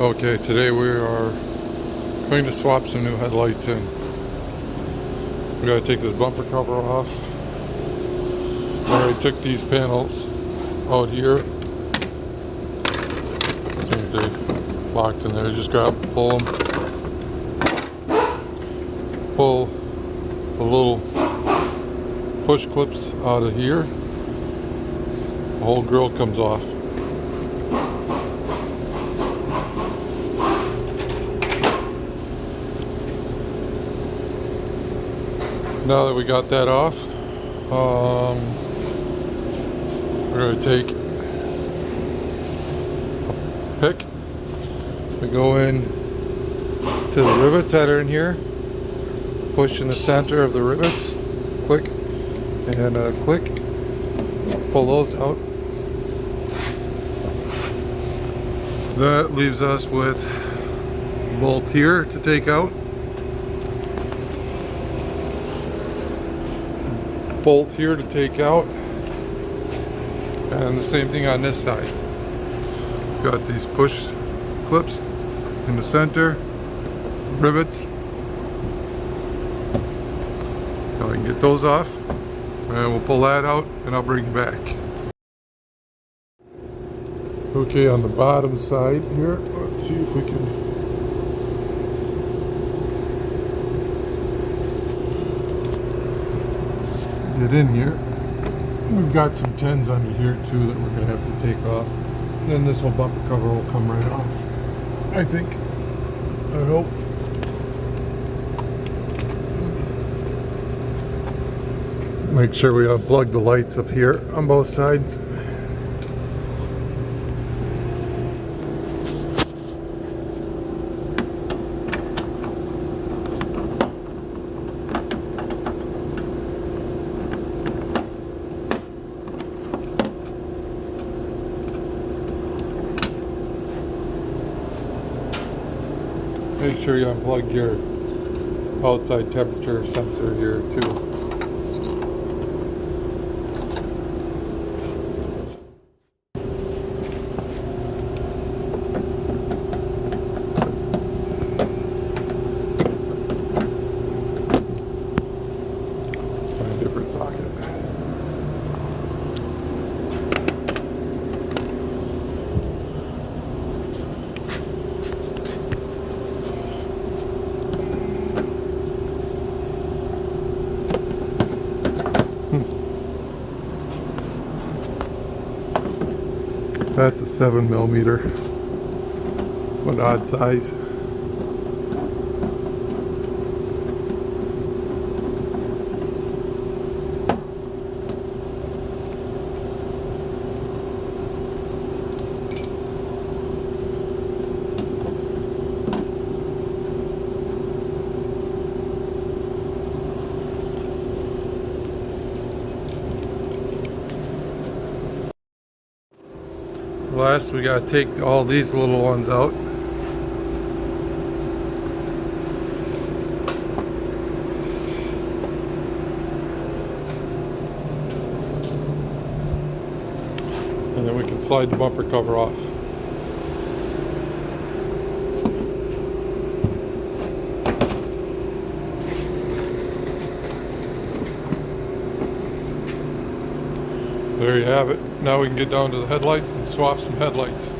Okay, today we are going to swap some new headlights in. We gotta take this bumper cover off. I already took these panels out here. As soon as they locked in there, just grab and pull them. Pull the little push clips out of here. The whole grill comes off. Now that we got that off, we're going to take a pick. We go in to the rivets that are in here, push in the center of the rivets, click, and click, pull those out. That leaves us with a bolt here to take out. Bolt here to take out, and the same thing on this side. Got these push clips in the center, rivets. Now we can get those off, and we'll pull that out, and I'll bring it back. Okay, on the bottom side here, let's see if we can get in here. We've got some 10s under here too that we're going to have to take off. And then this whole bumper cover will come right off, I think. I hope. Make sure we unplug the lights up here on both sides. Make sure you unplug your outside temperature sensor here too. Find a different socket. That's a 7mm, what odd size. Last, we got to take all these little ones out. And then we can slide the bumper cover off. There you have it. Now we can get down to the headlights and swap some headlights.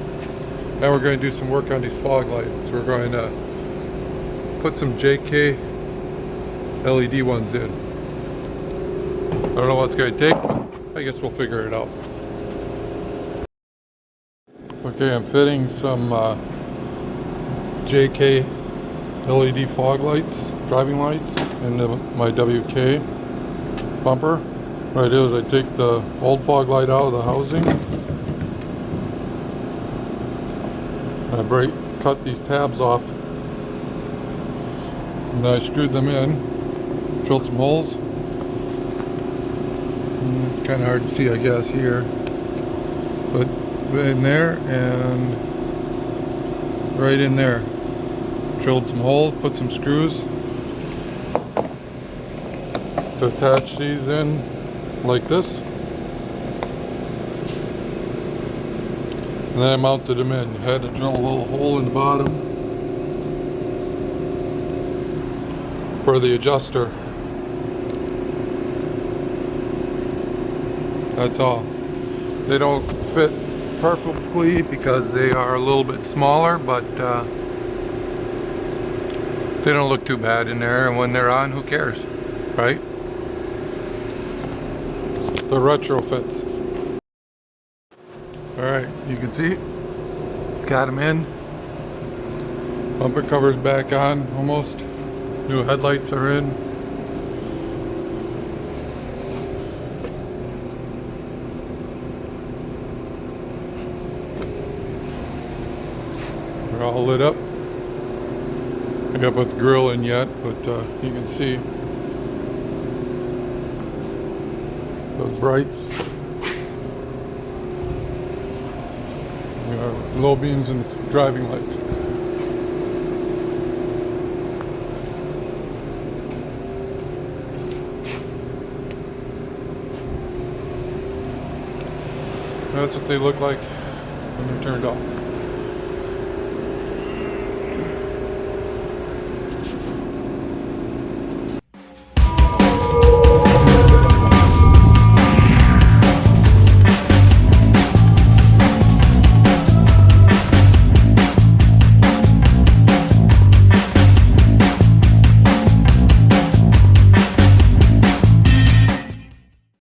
Now we're going to do some work on these fog lights. We're going to put some JK LED ones in. I don't know what it's going to take, but I guess we'll figure it out. Okay, I'm fitting some JK LED fog lights, driving lights, into my WK bumper. What I do is I take the old fog light out of the housing, and I cut these tabs off, and I screwed them in, drilled some holes. It's kind of hard to see, I guess, here, but in there and right in there. Drilled some holes, put some screws to attach these in like this. And then I mounted them in. I had to drill a little hole in the bottom for the adjuster. That's all. They don't fit perfectly because they are a little bit smaller, but they don't look too bad in there, and when they're on, who cares, right? The retrofits. Alright, you can see, got them in. Bumper covers back on, almost. New headlights are in. They're all lit up. I haven't put the grill in yet, but you can see those brights. Low beams and driving lights. That's what they look like when they're turned off.